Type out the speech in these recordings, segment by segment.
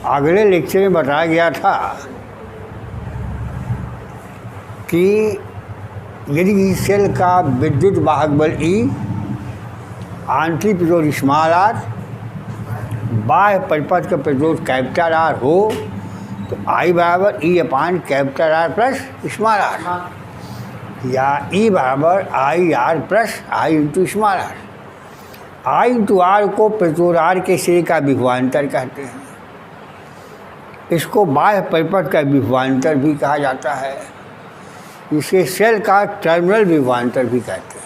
अगले लेक्चर में बताया गया था कि यदि सेल का विद्युत वाहक बल E, आंतरिक प्रतिरोध स्मॉल r, बाह्य परिपथ का प्रतिरोध कैपिटल R हो तो I बराबर E upon capital R plus small r, या E बराबर I R plus I into small r। I into R को प्रतिरोध R के सिरे का विभवांतर कहते हैं। इसको बाह्य परिपथ का विभवांतर भी कहा जाता है। इसे सेल का टर्मिनल विभवांतर भी कहते हैं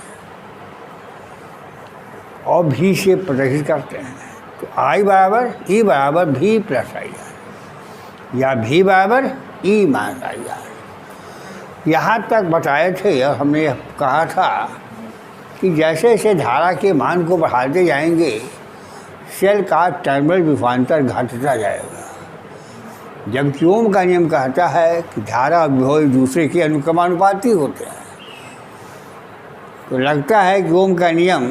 और भी से प्रदर्शित करते हैं। तो I बराबर E बराबर V प्लस आई आर, या V बराबर E माइनस आई आर। यहाँ तक बताए थे और हमने कहा था कि जैसे जैसे धारा के मान को बढ़ाते जाएंगे सेल का टर्मिनल विभवांतर घटता जाएगा। जबकि ओम का नियम कहता है कि धारा और विभव एक दूसरे के अनुक्रमानुपाती होते हैं। तो लगता है कि ओम का नियम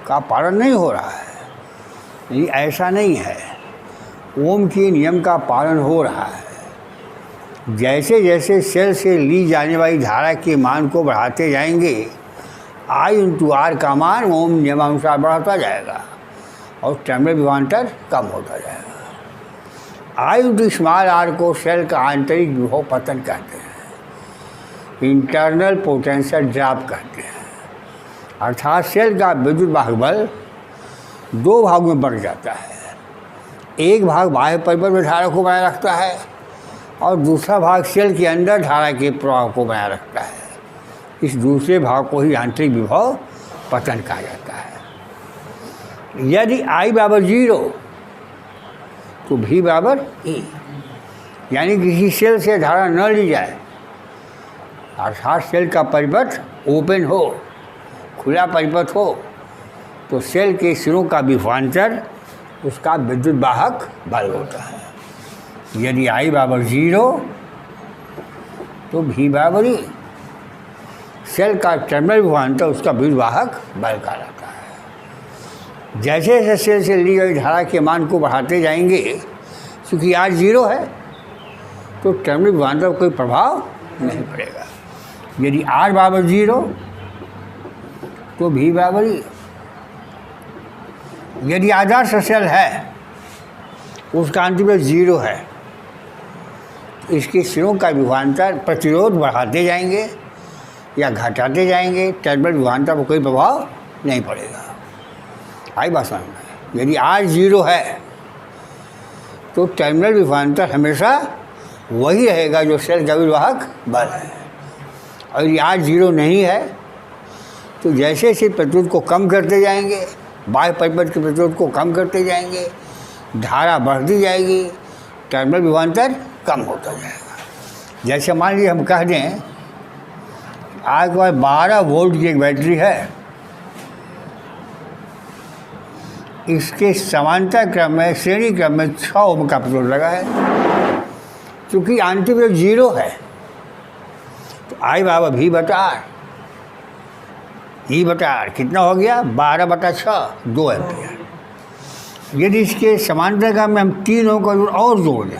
का पालन नहीं हो रहा है, नहीं, ऐसा नहीं है। ओम के नियम का पालन हो रहा है। जैसे जैसे सेल से ली जाने वाली धारा के मान को बढ़ाते जाएंगे I इंटू R का मान ओम नियमानुसार बढ़ता जाएगा और टर्मिनल विभवांतर कम होता जाएगा। I इंटू स्मॉल r को सेल का आंतरिक विभव पतन कहते हैं, इंटरनल पोटेंशियल ड्रॉप कहते हैं। अर्थात सेल का विद्युत वाहक बल दो भागों में बढ़ जाता है। एक भाग बाह्य परिपथ में धारा को बनाए रखता है और दूसरा भाग सेल के अंदर धारा के प्रवाह को बनाए रखता है। इस दूसरे भाग को ही आंतरिक विभव पतन कहा जाता है। यदि I बराबर 0 तो V बराबर E, यानी किसी सेल से धारा न ली जाए, अर्थात सेल का परिपथ ओपन हो, खुला परिपथ हो, तो सेल के सिरों का विभवांतर उसका विद्युत वाहक बल होता है। यदि I बराबर 0 तो V बराबर E, सेल का टर्मिनल विभवांतर उसका विद्युत वाहक बल कहलाता है। जैसे जैसे सेल से ली गई धारा के मान को बढ़ाते जाएंगे, क्योंकि R 0 है तो टर्मिनल विभवांतर कोई प्रभाव नहीं पड़ेगा। यदि R बराबर 0 तो V बराबर E। यदि आदर्श सेल है उसका आंतरिक 0 है, तो इसके सिरों का विभवांतर प्रतिरोध बढ़ाते जाएंगे या घटाते जाएंगे, टर्मिनल विभवांतर पर कोई प्रभाव नहीं पड़ेगा। आई बात समझ में? यदि R 0 है तो टर्मिनल विभवांतर हमेशा वही रहेगा जो सेल का विवाहक बल है। और यदि R 0 नहीं है तो जैसे जैसे प्रतिरोध को कम करते जाएंगे, बाह्य परिपथ के प्रतिरोध को कम करते जाएंगे, धारा बढ़ती जाएगी, टर्मिनल विभवांतर कम होता जाएगा। जैसे मान लीजिए हम कह दें आपके पास 12 वोल्ट की एक बैटरी है, इसके समांतर क्रम में श्रेणी क्रम में 6 ओम का प्रतिरोध लगा है। चूँकि आंतरिक प्रतिरोध 0 है तो I बराबर V बटा R, E बटा R कितना हो गया 12 बटा 6, 2 एम्पियर। यदि इसके समांतर क्रम में हम 3 ओम का और जोड़ दें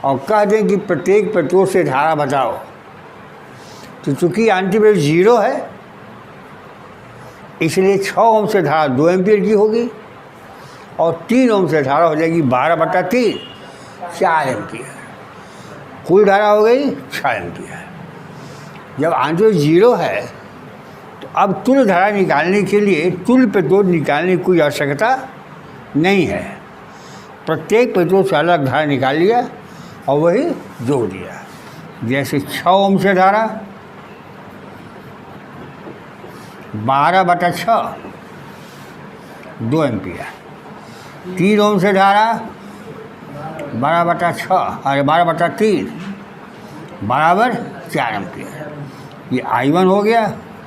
और कह दें कि प्रत्येक प्रतिरोध से धारा बताओ, तो चूँकि आंतरिक प्रतिरोध 0 है इसलिए 6 ओम से धारा 2 एम्पियर की होगी और 3 ओम से धारा हो जाएगी 12 बटा 3, 4 एम्पियर। कुल धारा हो गई 6 एम्पियर। जब आंतरिक 0 है तो अब तुल्य धारा निकालने के लिए तुल्य प्रतिरोध निकालने की कोई आवश्यकता नहीं है। प्रत्येक प्रतिरोध से अलग धारा निकाल लिया और वही जोड़ दिया। जैसे 6 ओम से धारा 12 बटा 6, 2 एम्पियर। 3 ओम से धारा 12 बटा 6 और 12 बटा 3 बराबर 4 एम्पियर। ये I1 हो गया,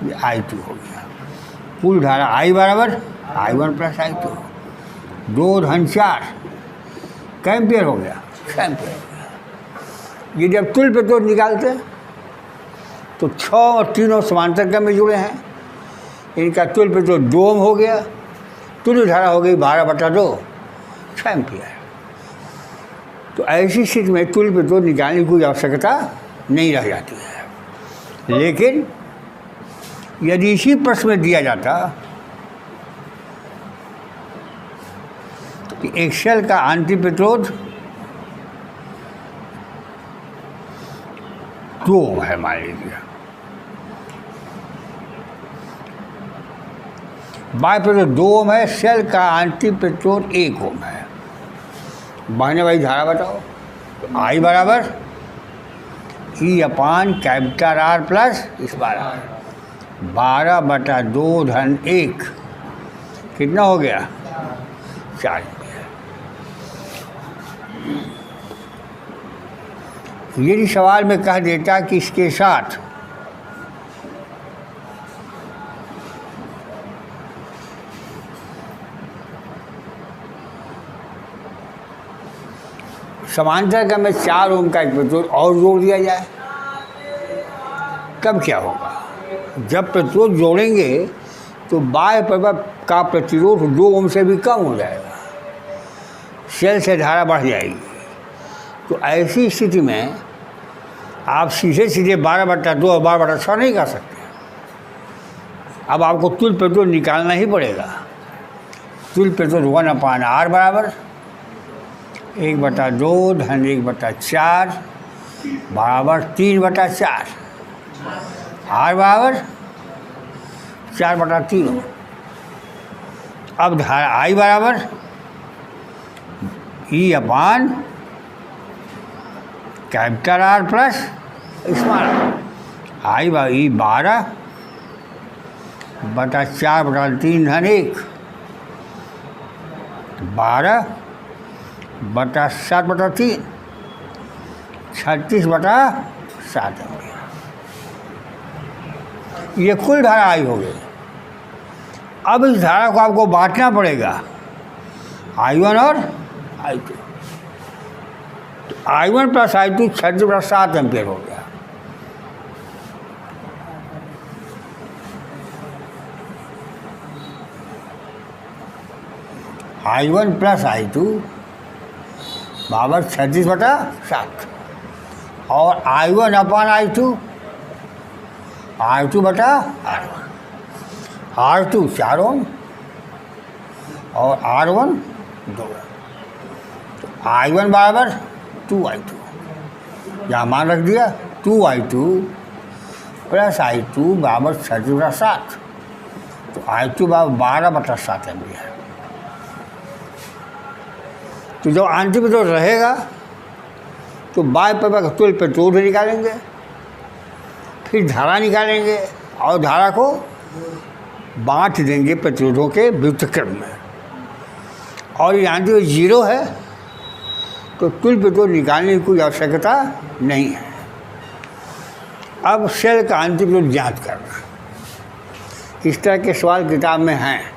ये I2 हो गया। कुल धारा I बराबर I1 प्लस I2, 2 धन 4 कै एम्पियर हो गया, 6 एम्पियर। ये जब तुल्य प्रतिरोध निकालते हैं तो 6 और 3 और समांतर क्रम में जुड़े हैं, इनका तुल्य प्रतिरोध 2 ओम हो गया, तुल्य धारा हो गई 12 बटा 2, 6 एम्पियर। तो ऐसी स्थिति में तुल्य प्रतिरोध निकालने की कोई आवश्यकता नहीं रह जाती है। लेकिन यदि इसी प्रश्न में दिया जाता कि एक सेल का आंतरिक प्रतिरोध 2 ओम है, मान लीजिए, बाह्य प्रतिरोध 2 ओम है, सेल का आंतरिक प्रतिरोध 1 ओम है, बहने वाली धारा बताओ। तो आई बराबर E upon capital R plus इस बार 12/2 धन 1 कितना हो गया? 4 एम्पियर। यदि सवाल में कह देता कि इसके साथ समांतर का में 4 ओम का एक प्रतिरोध और जोड़ दिया जाए, तब क्या होगा? जब प्रतिरोध जोड़ेंगे तो बाह्य प्रभाव का प्रतिरोध 2 ओम से भी कम हो जाएगा, सेल से धारा बढ़ जाएगी। तो ऐसी स्थिति में आप सीधे सीधे 12/2 और 12/6 नहीं कर सकते। अब आपको तुल्य प्रतिरोध निकालना ही पड़ेगा। तुल्य प्रतिरोध 1/r बराबर 1/2 धन 1/4 बराबर 3/4, r बराबर 4/3। अब धारा आई बराबर E upon capital R plus small I E 12/4/3 धन 1 12/7/3 36/7 एम्पियर। ये कुल धारा आई हो गई। अब इस धारा को आपको बांटना पड़ेगा I1 और I2। तो I1 प्लस I2 36/7 एम्पियर हो गया। I1 प्लस I2 बराबर 36/7 और I1 अपान I2 R2/R1, R2 4 ओम और R1 2। तो I1 बराबर 2I2, यहाँ मान रख दिया 2I2 प्लस I2 बराबर 36/7। तो I2 बराबर 12/7 एम्पियर। तो जब आंतरिक प्रतिरोध रहेगा तो बाह्य प्रवाह का तुल्य प्रतिरोध निकालेंगे, फिर धारा निकालेंगे और धारा को बांट देंगे प्रतिरोधों के व्युत्क्रम में। और ये आंतरिक 0 है तो तुल्य प्रतिरोध निकालने की कोई आवश्यकता नहीं है। अब सेल का आंतरिक प्रतिरोध ज्ञात करना, इस तरह के सवाल किताब में हैं।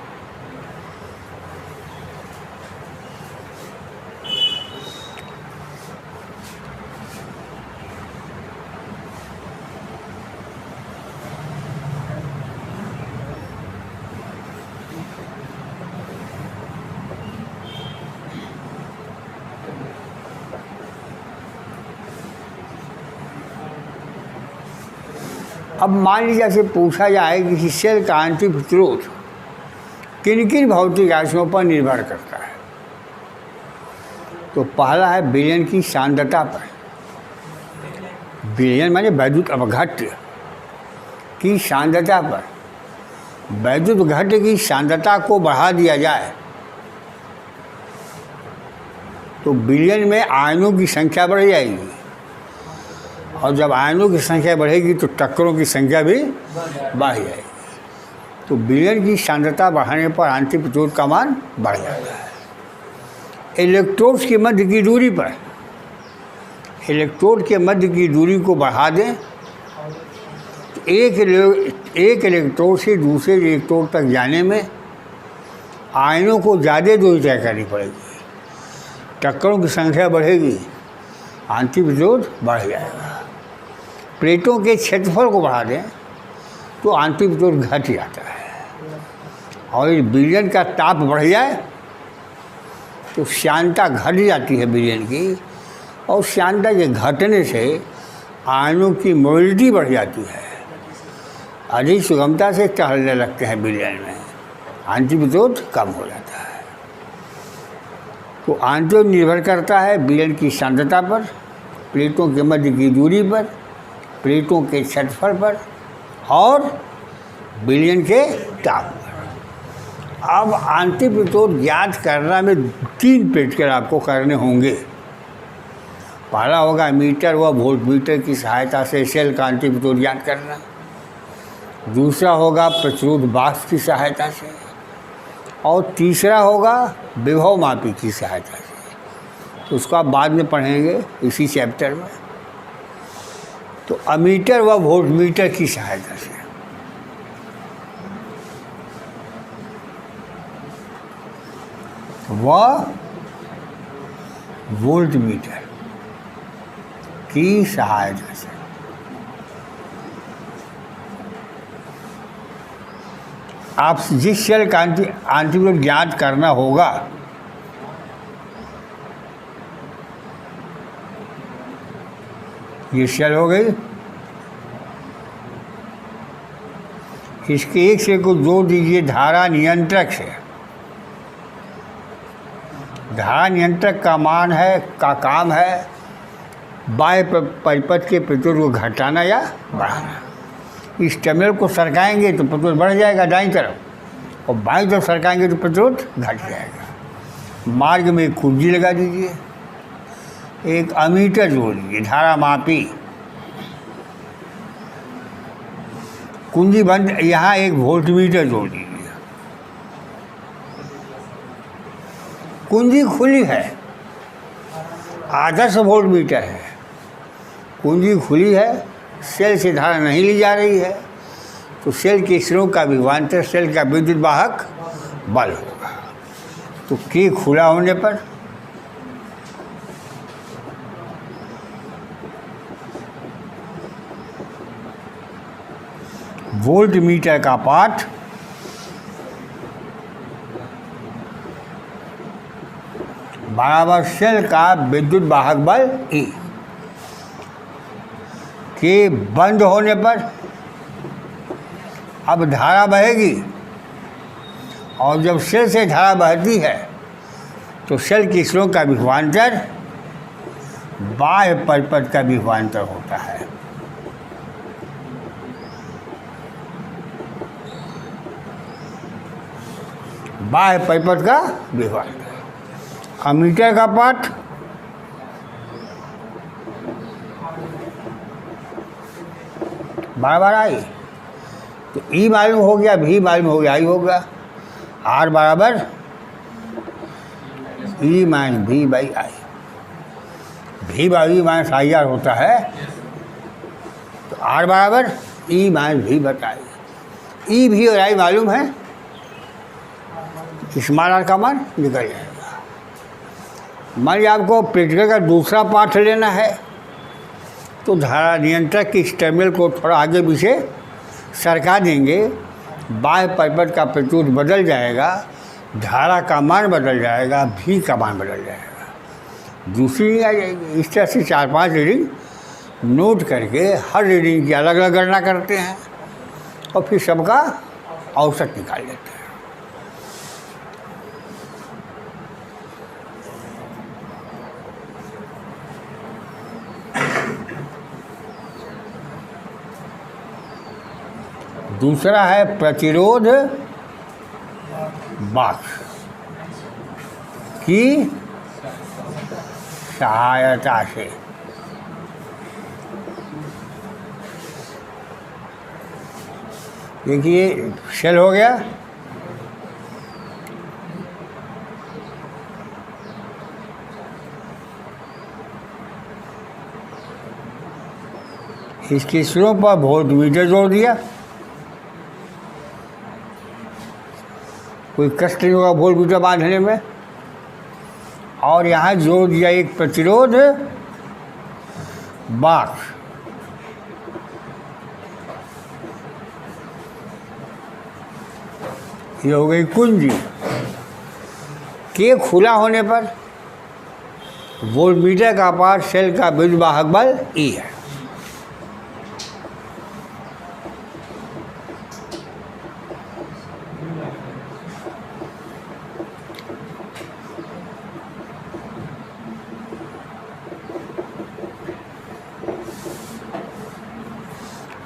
अब मान लीजिए ऐसे पूछा जाए कि किसी सेल का आंतरिक प्रतिरोध किन किन भौतिक राशियों पर निर्भर करता है, तो पहला है विलयन की सांद्रता पर। विलयन माने वैद्युत अपघट्य की सांद्रता पर। वैद्युत अपघट्य की सांद्रता को बढ़ा दिया जाए तो विलयन में आयनों की संख्या बढ़ जाएगी, और जब आयनों की संख्या बढ़ेगी तो टक्करों की संख्या भी बढ़ जाएगी। तो विलयन की सांद्रता बढ़ाने पर आंतरिक प्रतिरोध का मान बढ़ जाता है। इलेक्ट्रोड्स के मध्य की दूरी पर, इलेक्ट्रोड के मध्य की दूरी को बढ़ा दें तो एक इलेक्ट्रोड से दूसरे इलेक्ट्रोड तक जाने में आयनों को ज़्यादा दूरी तय करनी पड़ेगी, टक्करों की संख्या बढ़ेगी, आंतरिक प्रतिरोध बढ़ जाएगा। प्लेटों के क्षेत्रफल को बढ़ा दें तो आंतरिक प्रतिरोध घट जाता है, और विलयन का ताप बढ़ जाए तो श्यानता घट जाती है विलयन की, और श्यानता के घटने से आयनों की मोबिलिटी बढ़ जाती है, अधिक सुगमता से टहलने लगते हैं विलयन में, आंतरिक कम हो जाता है। तो आंतरिक निर्भर करता है विलयन की सांद्रता पर, प्लेटों के मध्य की दूरी पर, प्लेटों के क्षेत्रफल पर और विलयन के ताप पर। अब आंतरिक प्रतिरोध ज्ञात करना में 3 प्रैक्टिकल आपको करने होंगे। पहला होगा मीटर व वोल्टमीटर की सहायता से सेल का आंतरिक प्रतिरोध ज्ञात करना। दूसरा होगा प्रतिरोध बाक्स की सहायता से, और तीसरा होगा विभव मापी की सहायता से। तो उसको आप बाद में पढ़ेंगे इसी चैप्टर में। तो अमीटर व वोल्टमीटर की सहायता से व वोल्टमीटर की सहायता से आप जिस सेल का आंतरिक ज्ञात करना होगा, ये सेल हो गई, इसके एक सेल को जोड़ दीजिए धारा नियंत्रक से। धारा नियंत्रक का मान है का काम है बाह्य परिपथ के प्रतिरोध को घटाना या बढ़ाना। इस टर्मिनल को सरकाएंगे तो प्रतिरोध बढ़ जाएगा दाईं तरफ, और बाईं तरफ सरकाएंगे तो प्रतिरोध घट जाएगा। मार्ग में एक कुंजी लगा दीजिए, एक अमीटर जोड़ दीजिए, धारा मापी कुंजी बंद, यहाँ एक वोल्टमीटर जोड़ दीजिए। कुंजी खुली है, आदर्श वोल्टमीटर है, कुंजी खुली है, सेल से धारा नहीं ली जा रही है, तो सेल के सिरों का विभवांतर सेल का विद्युत वाहक बल होगा। तो के खुला होने पर वोल्टमीटर का पाठ बराबर सेल का विद्युत वाहक बल E के बंद होने पर अब धारा बहेगी, और जब सेल से धारा बहती है तो सेल की सिरों का विभवांतर बाह्य परिपथ का विभवांतर होता है। बाह्य परिपथ का विभवांतर। अमीटर का पाठ बार आई, तो ई मालूम हो गया, भी मालूम हो गया, आई होगा। आर बराबर ई माइनस भी बाई आई, भी बाई माइनस आई आर होता है, तो आर बराबर ई माइनस भी बताई। ई भी और आई मालूम है, स्मॉल आर का मान निकल जाएगा। मान लीजिए आपको प्रैक्टिकल का दूसरा पाठ लेना है, तो धारा नियंत्रक की इस टर्मिनल को थोड़ा आगे पीछे सरका देंगे, बाह्य परिपथ का प्रतिरोध बदल जाएगा, धारा का मान बदल जाएगा, भी का मान बदल जाएगा, दूसरी नहीं आ जाएगी। इस तरह से 4-5 रीडिंग नोट करके हर रीडिंग की अलग अलग गणना करते हैं और फिर सबका औसत निकाल लेते हैं। दूसरा है प्रतिरोध बाक्स की सहायता से। देखिए सेल हो गया, इसके सिरों पर वोल्टमीटर जोड़ दिया, कोई कष्ट नहीं होगा वोल्टमीटर बांधने में, और यहाँ जोड़ दिया एक प्रतिरोध बाक्स। ये हो गई कुंजी। के खुला होने पर वोल्टमीटर का पार सेल का विद्युत वाहक बल ई है।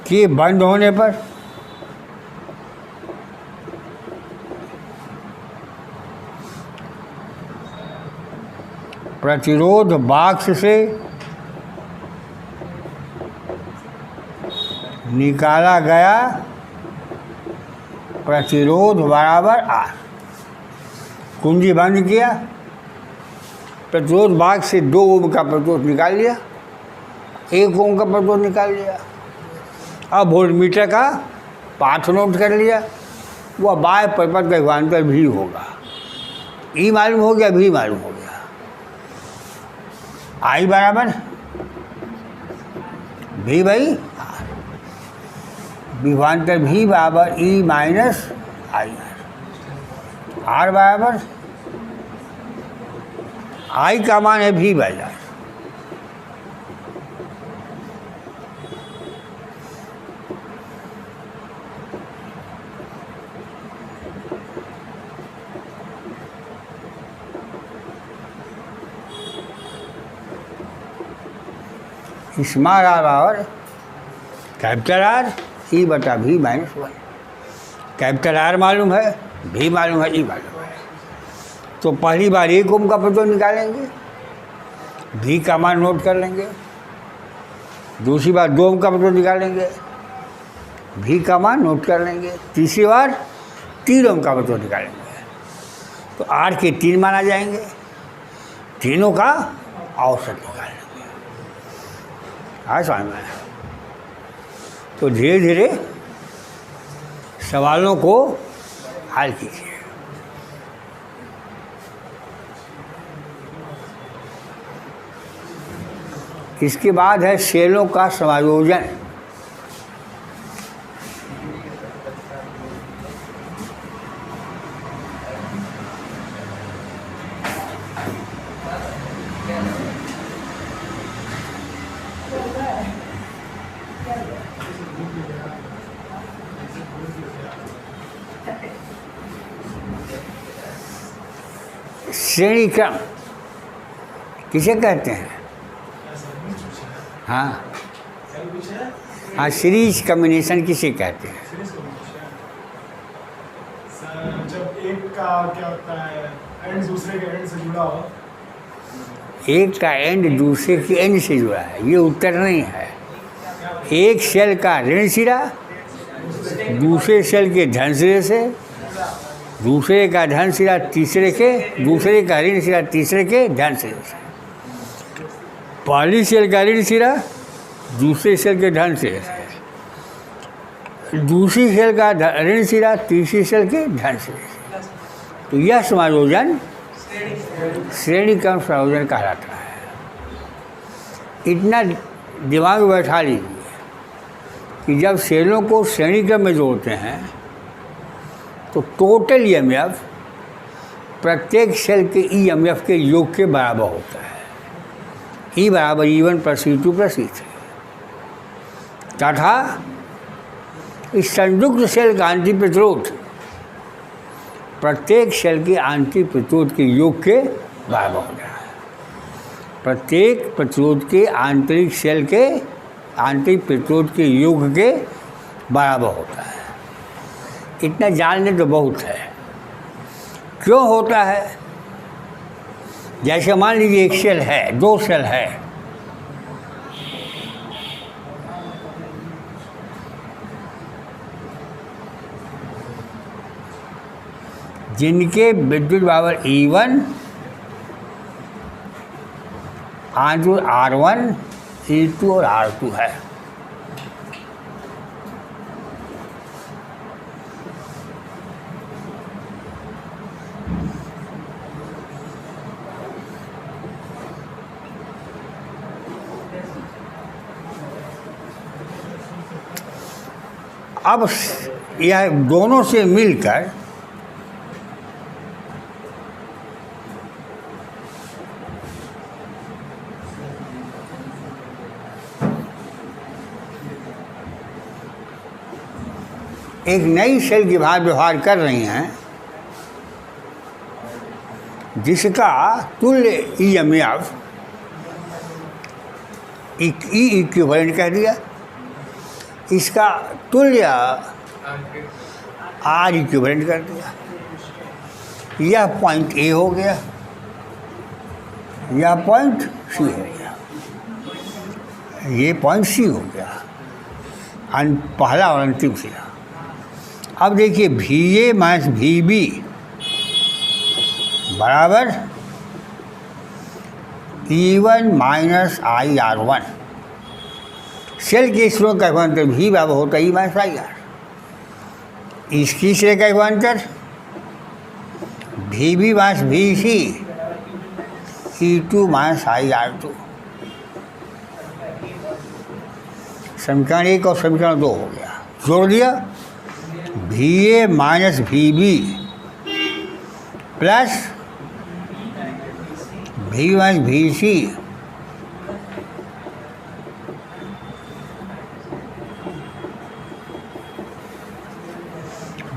के बंद होने पर प्रतिरोध बॉक्स से निकाला गया प्रतिरोध बराबर आर। कुंजी बंद किया, प्रतिरोध बॉक्स से 2 ओम का प्रतिरोध निकाल लिया, 1 ओम का प्रतिरोध निकाल लिया। अब वोल्टमीटर का पाठ नोट कर लिया, वह बाह्य परिपथ का विभवांतर भी होगा। ई मालूम हो गया, भी मालूम हो गया। आई बराबर भी बाई आर, विभवांतर भी बराबर ई माइनस आई आर बराबर आई का मान है भी बाई आर। स्मॉल आर बराबर कैपिटल आर ई बटा भी माइनस 1। कैपिटल आर मालूम है, भी मालूम है, ई मालूम है। तो पहली बार 1 ओम का प्रतिरोध निकालेंगे, भी का मान नोट कर लेंगे। दूसरी बार 2 ओम का प्रतिरोध निकालेंगे, भी का मान नोट कर लेंगे। तीसरी बार 3 ओम का प्रतिरोध निकालेंगे, तो आर के 3 मान आ जाएंगे। तीनों का औसत निकालेंगे। हाँ समझ में। तो धीरे धीरे सवालों को हल कीजिए। इसके बाद है सेलों का समायोजन। श्रेणी क्रम किसे कहते हैं? हाँ हाँ, सीरीज कम्बिनेशन किसे कहते हैं? जब एक का क्या होता है एंड दूसरे के एंड से जुड़ा हो। एक का एंड दूसरे के एंड से जुड़ा है, ये उत्तर नहीं है। एक सेल का ऋण सिरा दूसरे सेल के धन सिरे से, दूसरे का धन सिरा तीसरे के, दूसरे का ऋण सिरा तीसरे के धन सिरे से। पहली सेल का ऋण सिरा दूसरे सेल के धन सिरे से, दूसरी सेल का ऋण सिरा तीसरी सेल के धन सिरे से। तो यह समायोजन श्रेणी क्रम समायोजन कहलाता है। इतना दिमाग में बैठा लीजिए कि जब सेलों को श्रेणी क्रम में जोड़ते हैं तो टोटल ईएमएफ प्रत्येक सेल के ईएमएफ के योग के बराबर होता है। ई बराबर E1 + E2 + E3 तथा इस संयुक्त सेल का आंतरिक प्रतिरोध प्रत्येक सेल के आंतरिक प्रतिरोध के योग के बराबर होता है। प्रत्येक प्रतिरोध के आंतरिक सेल के आंतरिक प्रतिरोध के योग के बराबर होता है। इतना जानने तो बहुत है। क्यों होता है? जैसे मान लीजिए एक सेल है, 2 सेल है, जिनके विद्युत बराबर E1 R1 E2 और R2 है। अब यह दोनों से मिलकर एक नई सेल की भांति व्यवहार कर रही हैं जिसका तुल्य EMF ई इक्विवेलेंट कह दिया, इसका तुल्य R इक्विवेलेंट कर दिया। यह पॉइंट A हो गया, यह पॉइंट C हो गया, ये पॉइंट C हो गया, पहला और अंतिम सिरा। अब देखिए VA माइनस VB बराबर E1 माइनस IR1। सेल के स्रोत का एकांतर V बराबर होता है E माइनस IR। इसकी सेल का एकांतर VB minus VC E2 minus IR2। समीकरण 1 और समीकरण 2 हो गया, जोड़ दिया। VA minus VB plus V minus VC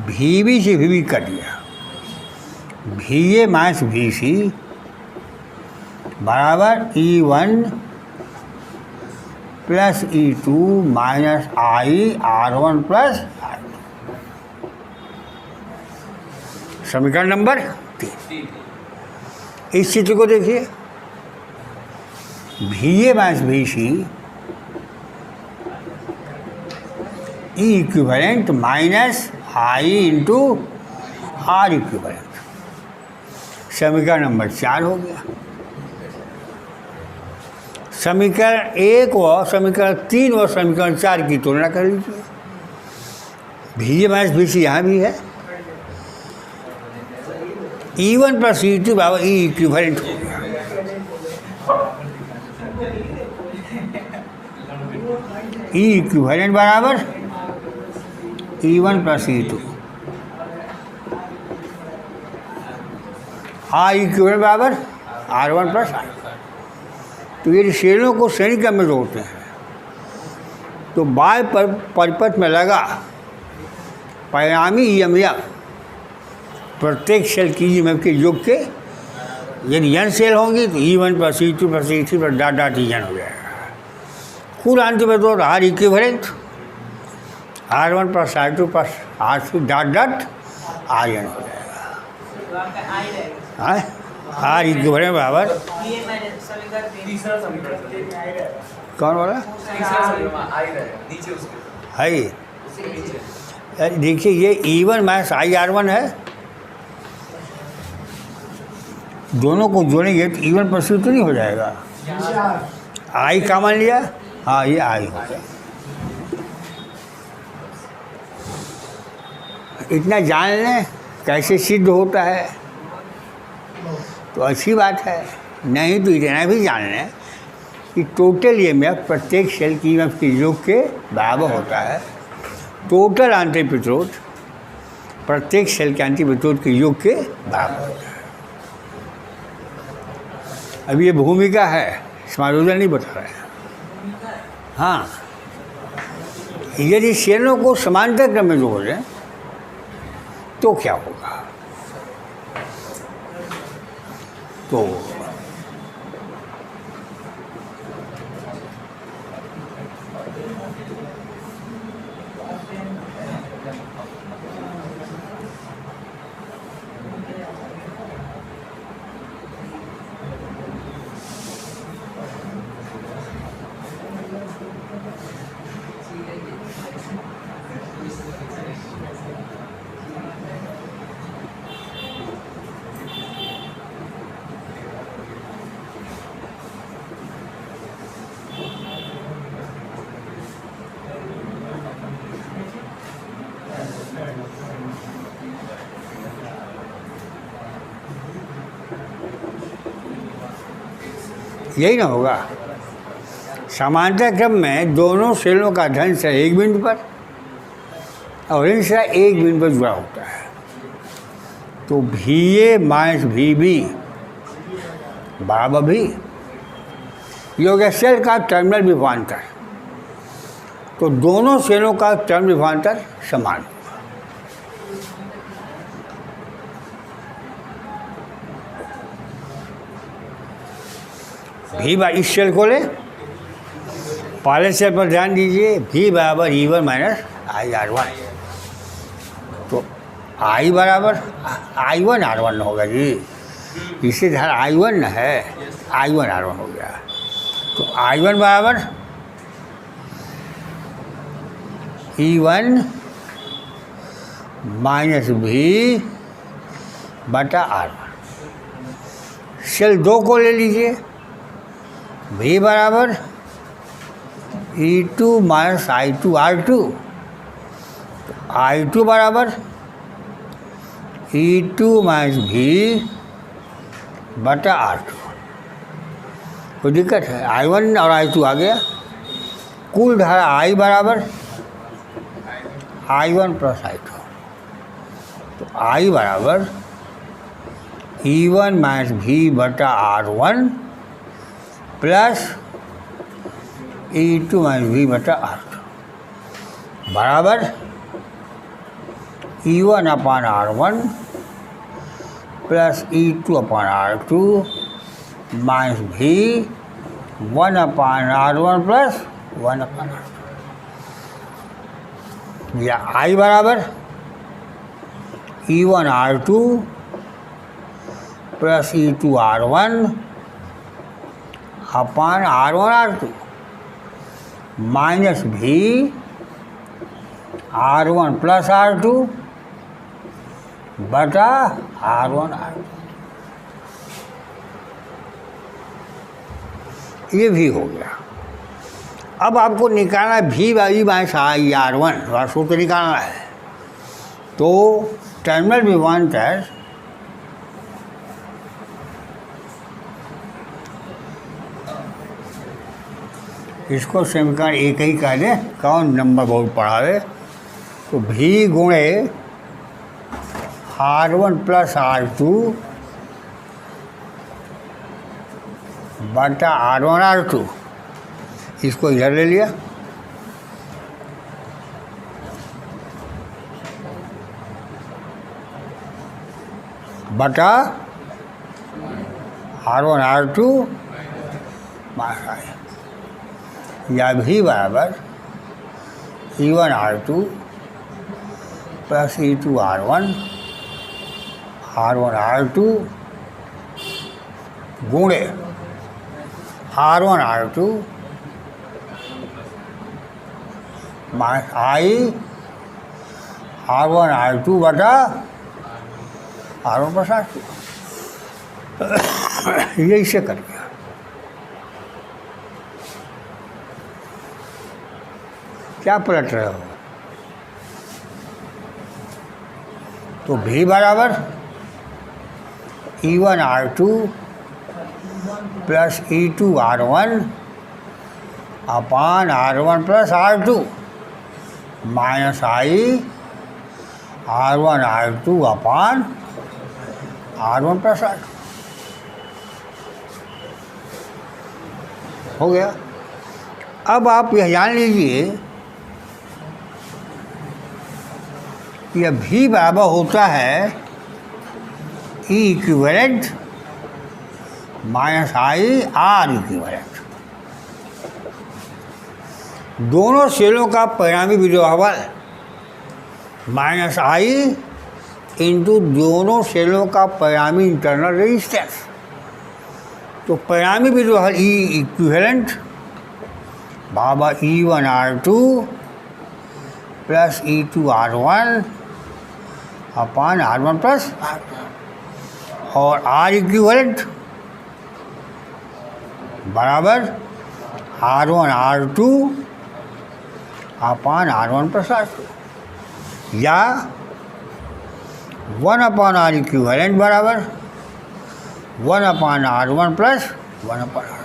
VB से VB कर दिया। VA माइनस VC बराबर E1 plus E2 minus IR1 plus R2। समीकरण नंबर 3। इस चित्र को देखिए, VA minus VC E equivalent minus I into R equivalent. समीकरण नंबर 4 हो गया। समीकरण 1 व समीकरण 3 व समीकरण 4 की तुलना कर लीजिए। VA माइनस VC यहाँ भी है, E1 प्लस E2 बराबर E इक्विवेलेंट हो गया। E इक्विवेलेंट बराबर E1 plus E2। R equivalent बराबर R1 प्लस R2। तो ये सेलों को श्रेणी क्रम में जोड़ते हैं तो बाय परिपथ में लगा परिणामी EMF प्रत्येक सेल की EMF के योग के, यदि n सेल होंगी तो E1 plus E2 plus E3 plus dot dot EN हो जाएगा। कुल अंत में तो R equivalent R1 plus R2 plus R3 dot dot RN हो जाएगा। R इक्विवेलेंट बराबर कौन बोला है? देखिए ये E1 माइनस IR1 है, दोनों को जोड़ेंगे तो E1 प्लस E2 नहीं हो जाएगा। I कॉमन लिया, हाँ ये I हो गया। इतना जान लें कैसे सिद्ध होता है तो अच्छी बात है, नहीं तो इतना भी जान लें कि टोटल EMF प्रत्येक सेल की EMF के योग के बराबर होता है। टोटल आंतरिक प्रतिरोध प्रत्येक सेल के आंतरिक प्रतिरोध के योग के बराबर होता है। अब ये भूमिका है, समायोजन नहीं बता रहे हैं। हाँ, यदि सेलों को समांतर क्रम में जोड़ दें तो क्या होगा? तो यही ना होगा। समांतर क्रम में दोनों सेलों का धंस एक बिंदु पर और इनसे एक बिंदु पर जुड़ा होता है। तो VA माइनस VB बराबर भी ये हो गया सेल का टर्मिनल विभवांतर। तो दोनों सेलों का टर्मिनल विभवांतर समान होगा। भी बा इस सेल को ले, पहले सेल पर ध्यान दीजिए, भी बराबर E1 माइनस IR1, तो I बराबर I1 R1 होगा जी, इससे ध्यान I1 न है, I1 R1 हो गया। तो I1 बराबर E1 माइनस भी बटा R1। सेल 2 को ले लीजिए, भी बराबर E2 minus I2 R2, I2 बराबर E2 माइनस भी बटा R2। कोई दिक्कत है? I1 और I2 आ गया। कुल धारा I बराबर I1 प्लस I2, तो I बराबर E1 माइनस भी बटा R1 प्लस E2 माइनस भी बटा R2 बराबर E1 अपान R1 प्लस E2 अपान R2 माइनस भी 1 अपान R1 प्लस 1 अपान R2, या I बराबर E1 R2 plus E2 R1 अपान R1 R2 माइनस भी R1 प्लस R2 बटा R1 R2। ये भी हो गया। अब आपको निकालना है भी बाई माइनस IR1, वास्तव को निकालना है। तो टर्मिनल विभवांतर इसको समीकरण एक ही कह दें, कौन नंबर बहुत पढ़ावे, तो भी गुणे R1 प्लस R2 बटा R1 R2, इसको इधर ले लिया, बटा R1 R2 माइनस या भी बराबर E1 R2 plus E2 R1 R1 R2 गुणे R1 R2 minus I R1 R2 बटा R1 प्लस R2। ये इसे कर गया। क्या पलट रहे हो? तो भी बराबर E1 R2 plus E2 R1 upon R1 plus R2 minus I R1 R2 upon R1 plus R2 हो गया। अब आप यह जान लीजिए, यह भी बराबर होता है E equivalent minus I R equivalent. दोनों सेलों का परिणामी विद्युत बल माइनस I इंटू दोनों सेलों का परिणामी इंटरनल रेजिस्टेंस। तो परिणामी विद्युत बल E इक्विवेलेंट बराबर E1 R2 plus E2 R1 अपान R1 प्लस R2 और R इक्विवेलेंट बराबर R1 R2 अपान R1 प्लस R2 या 1 अपान R इक्विवेलेंट बराबर 1 अपान R1 प्लस 1 अपान R1।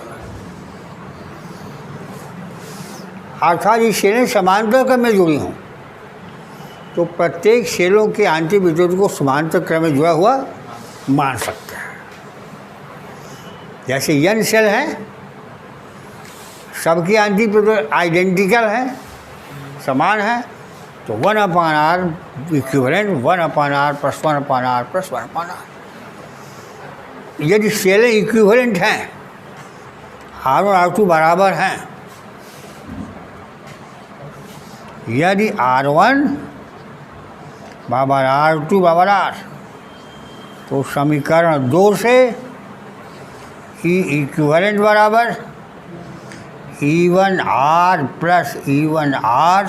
अर्थात ये सेलें समांतर क्रम में जुड़ी हों तो प्रत्येक सेलों के आंतरिक विद्युत को समांतर क्रम में जुड़ा हुआ मान सकते हैं। जैसे n सेल हैं, सबकी आंतरिक विद्युत आइडेंटिकल है, समान है, तो 1 अपान R इक्विवेलेंट 1 अपान R प्लस 1 अपान R प्लस 1 अपान R। यदि सेलें इक्विवेलेंट हैं R1 R2 बराबर हैं, यदि R1 बराबर R2 बराबर R, तो समीकरण 2 से E इक्विवेलेंट बराबर E1R प्लस E1R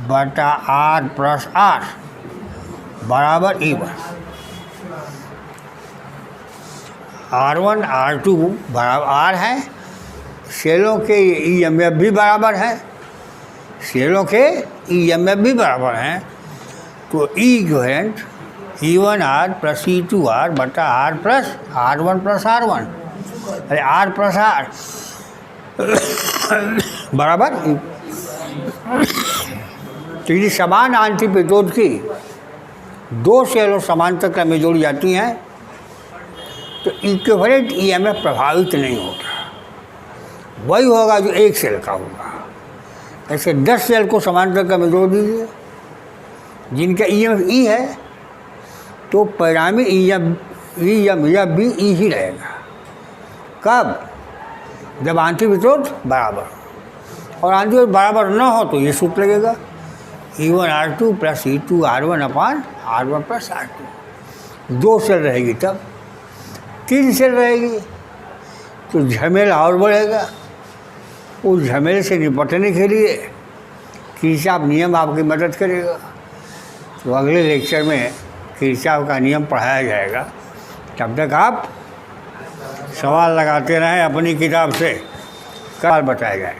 बटा R प्लस R बराबर E1। R1 R2 बराबर R है, सेलों के EMF भी बराबर है, सेलों के EMF भी बराबर हैं, तो E equivalent E1R plus E2R बटा R plus R1 plus R1, अरे R प्लस R बराबर। तो यदि समान आंतरिक प्रतिरोध की दो सेलों समांतर क्रम में जोड़ी जाती हैं तो इक्विवेलेंट EMF प्रभावित नहीं होता, वही होगा जो एक सेल का होगा। ऐसे 10 सेल को समांतर क्रम में जोड़ दीजिए जिनका EMF E है, तो परिणामी EMF भी E ही रहेगा। कब? जब आंतरिक प्रतिरोध बराबर, और आंतरिक प्रतिरोध बराबर न हो तो ये सूत्र लगेगा E1R2 प्लस E2R1 अपान R1 प्लस R2। 2 सेल रहेगी, तब 3 सेल रहेगी तो झमेला और बढ़ेगा। उस झमेले से निपटने के लिए किरचॉफ नियम आपकी मदद करेगा। तो अगले लेक्चर में किरचॉफ का नियम पढ़ाया जाएगा। तब तक आप सवाल लगाते रहें अपनी किताब से, कल बताया जाए।